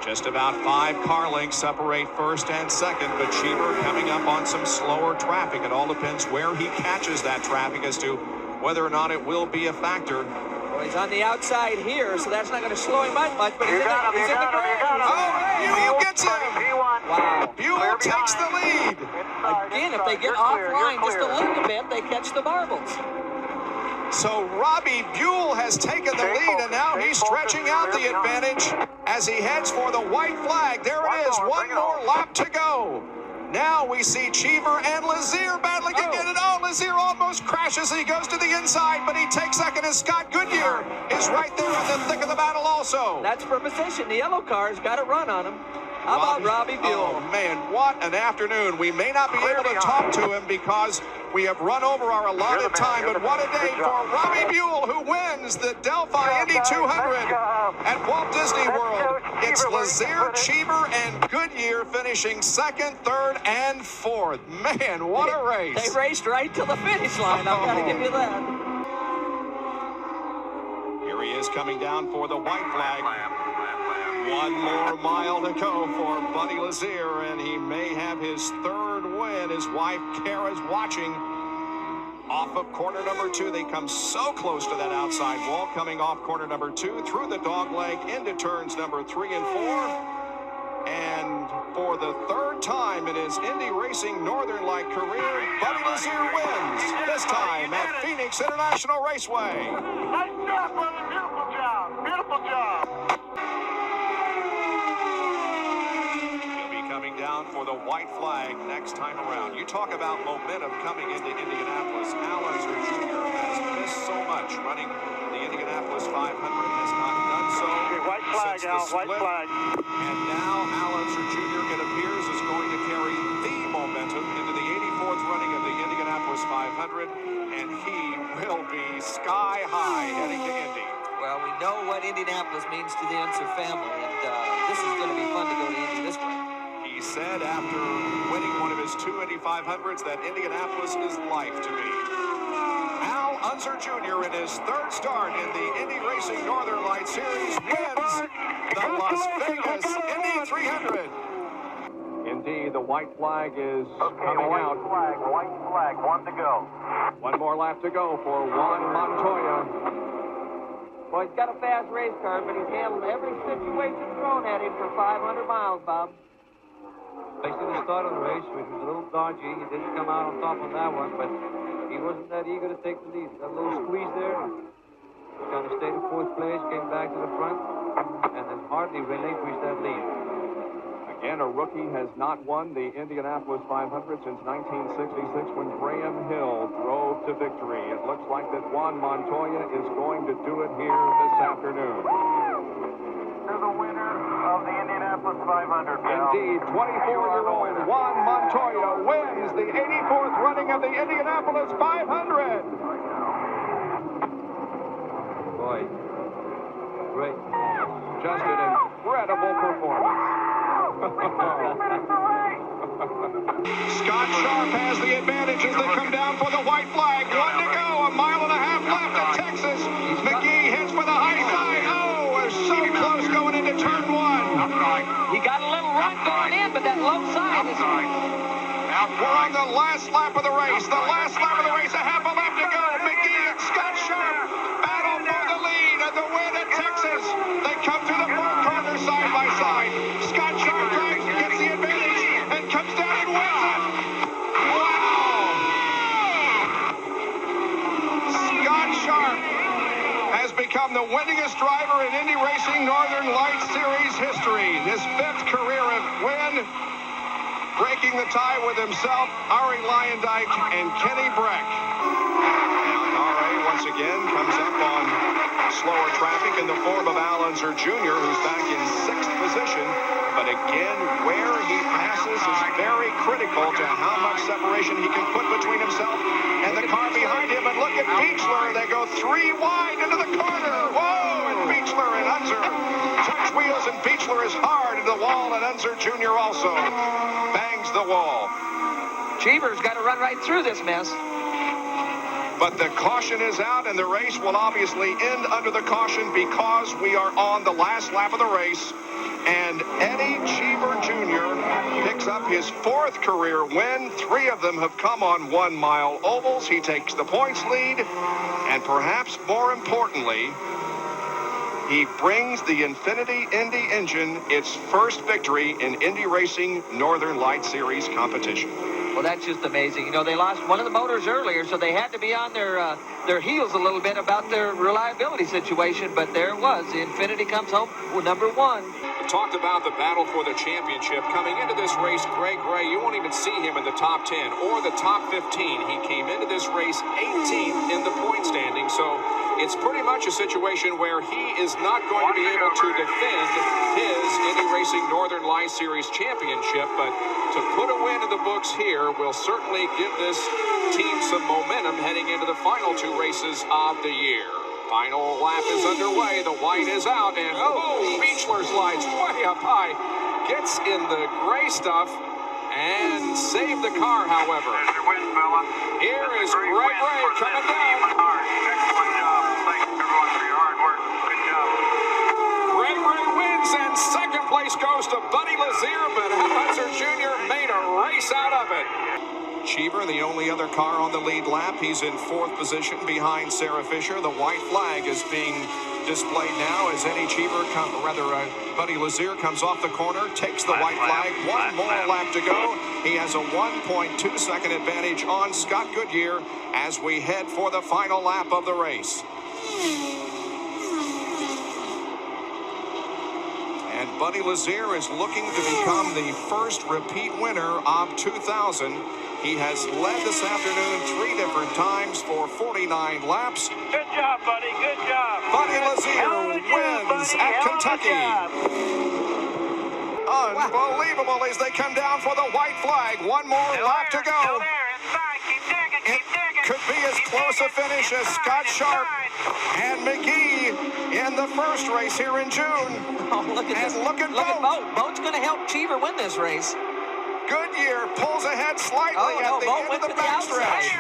Just about 5 car lengths separate first and second, but Cheever coming up on some slower traffic. It all depends where he catches that traffic as to whether or not it will be a factor. Well, he's on the outside here, so that's not going to slow him much, but he's in the green. Buhl gets him! Wow. Buhl takes the lead. Again, if they get offline just a little bit, they catch the marbles. So Robbie Buhl has taken the lead, and now he's stretching out the advantage as he heads for the white flag. There it is, one more lap to go. Now we see Cheever and Lazier battling again, and Lazier almost crashes. He goes to the inside, but he takes second, and Scott Goodyear is right there in the thick of the battle also. That's for position. The yellow car's got a run on him. How about Robbie Buhl? Oh, man, what an afternoon. We may not be able to talk to him because we have run over our allotted time, but what a day for Robbie Buhl, who wins the Delphi Indy 200 at Walt Disney World. It's Lazier, Cheever, and Goodyear finishing second, third, and fourth. Man, what a race. They raced right to the finish line. I've got to give you that. Here he is coming down for the white flag. One more mile to go for Buddy Lazier, and he may have his third win. His wife, Kara's watching off of corner number 2. They come so close to that outside wall, coming off corner number 2, through the dog leg, into turns number 3 and 4. And for the third time in his Indy Racing Northern Light career, Buddy Lazier wins, this time at Phoenix International Raceway. Nice job, brother. Beautiful job. Beautiful job. Coming down for the white flag next time around. You talk about momentum coming into Indianapolis. Unser Jr. has missed so much running the Indianapolis 500, has not done so white flag, since the split. White flag. And now Unser Jr., it appears, is going to carry the momentum into the 84th running of the Indianapolis 500, and he will be sky high heading to Indy. Well, we know what Indianapolis means to the Unser family, and this is going to be fun to go to Indy this way. He said after winning one of his 2 Indy 500s that Indianapolis is life to me. Unser Jr. in his third start in the Indy Racing Northern Light Series wins the Las Vegas Indy 300. Indeed, the white flag is coming out. White flag, one to go. One more lap to go for Juan Montoya. Well, he's got a fast race car, but he's handled every situation thrown at him for 500 miles, Bob. Especially the start of the race, which was a little dodgy. He didn't come out on top on that one, but he wasn't that eager to take the lead. Got a little squeeze there. He kind of stayed in fourth place, came back to the front, and then hardly relinquished that lead. Again, a rookie has not won the Indianapolis 500 since 1966 when Graham Hill drove to victory. It looks like that Juan Montoya is going to do it here this afternoon. To the winner of the Indianapolis 500. Indeed, 24-year-old Juan Montoya wins the 84th running of the Indianapolis 500. Boy, great. Just an incredible performance. Scott Sharp has the advantage as they come down for the white flag. One to go, a mile and a half left at Texas. McGee heads for the high side. Oh, we're so close going into turn 1. He got a little run going in, but that low side is... We're on the last lap of the race. The last lap of the race, a half a lap to go. McGee and Scott Sharp battle for the lead at the win at Texas. They come to the fourth corner side by side. Scott Sharp drives, gets the advantage, and comes down and wins it. Wow! Scott Sharp has become the winningest driver in Indy Racing Northern Light Series history. His 5th career win, breaking the tie with himself, Ari Lyondike, and Kenny Breck. R.A. once again comes up on slower traffic in the form of Unser Jr., who's back in 6th position. But again, where he passes is very critical to how much separation he can put between himself and the car behind him. And look at Beechler. They go 3 wide into the corner. Whoa! And Beechler and Unser touch wheels, and Beechler is hard into the wall, and Unser Jr. also bangs the wall. Cheever's got to run right through this mess. But the caution is out, and the race will obviously end under the caution because we are on the last lap of the race. And Eddie Cheever Jr. picks up his 4th career win. 3 of them have come on 1-mile ovals. He takes the points lead. And perhaps more importantly, he brings the Infiniti Indy engine its first victory in Indy Racing Northern Light Series competition. Well, that's just amazing. You know, they lost one of the motors earlier, so they had to be on their heels a little bit about their reliability situation. But there it was. The Infiniti comes home with number 1. We talked about the battle for the championship. Coming into this race, Greg Ray, you won't even see him in the top 10 or the top 15. He came into this race 18th in the point standing, so it's pretty much a situation where he is not going to be able to defend his Indy Racing Northern Light Series championship, but to put a win in the books here will certainly give this team some momentum heading into the final 2 races of the year. Final lap is underway. The white is out, and Beechler slides way up high. Gets in the gray stuff and saved the car, however. There's your win, fella. Here is Greg Ray coming down. Excellent job. Thanks, everyone, for your hard work. Good job. Greg Ray wins, and 2nd place goes to Buddy Lazier, but Unser Jr. made a race out of it. Cheever, the only other car on the lead lap. He's in 4th position behind Sarah Fisher. The white flag is being displayed now as Buddy Lazier comes off the corner, takes the white flag. One more lap to go. He has a 1.2 second advantage on Scott Goodyear as we head for the final lap of the race. And Buddy Lazier is looking to become the first repeat winner of 2000. He has led this afternoon 3 different times for 49 laps. Good job, buddy. Good job. Buddy Lazier wins at Kentucky. Unbelievable as they come down for the white flag. One more lap to go. It could be as close a finish as Scott Sharp and McGee in the first race here in June. Oh, look at this. Look at Boat. Boat's going to help Cheever win this race. Goodyear pulls ahead slightly at the end of the backstretch.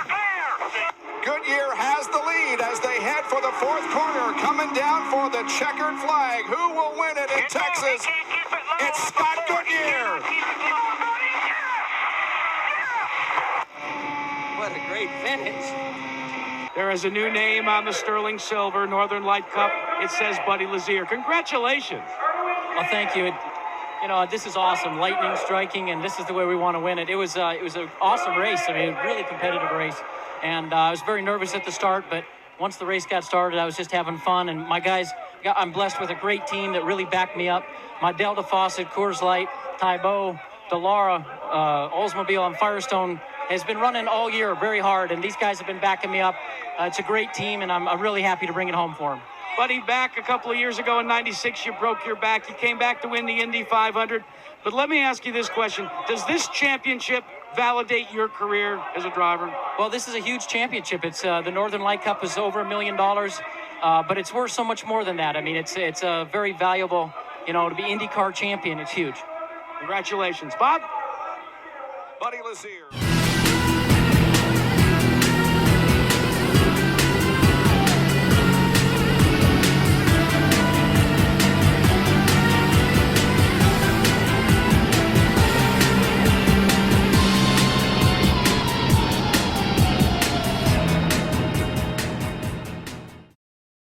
Goodyear has the lead as they head for the 4th corner, coming down for the checkered flag. Who will win it in Texas? It's Scott Goodyear. What a great finish. There is a new name on the Sterling Silver Northern Light Cup. It says Buddy Lazier. Congratulations. Well, thank you. You know, this is awesome. Lightning striking, and this is the way we want to win it. It was an awesome race. I mean, a really competitive race. And I was very nervous at the start, but once the race got started, I was just having fun. And my guys, I'm blessed with a great team that really backed me up. My Delta Faucet, Coors Light, Tybo, Delara, Oldsmobile, and Firestone has been running all year very hard, and these guys have been backing me up. It's a great team, and I'm really happy to bring it home for them. Buddy, back a couple of years ago in '96, you broke your back. You came back to win the Indy 500. But let me ask you this question. Does this championship validate your career as a driver? Well, this is a huge championship. It's the Northern Light Cup is over $1 million, but it's worth so much more than that. I mean, it's a very valuable, to be IndyCar champion. It's huge. Congratulations. Bob? Buddy Lazier.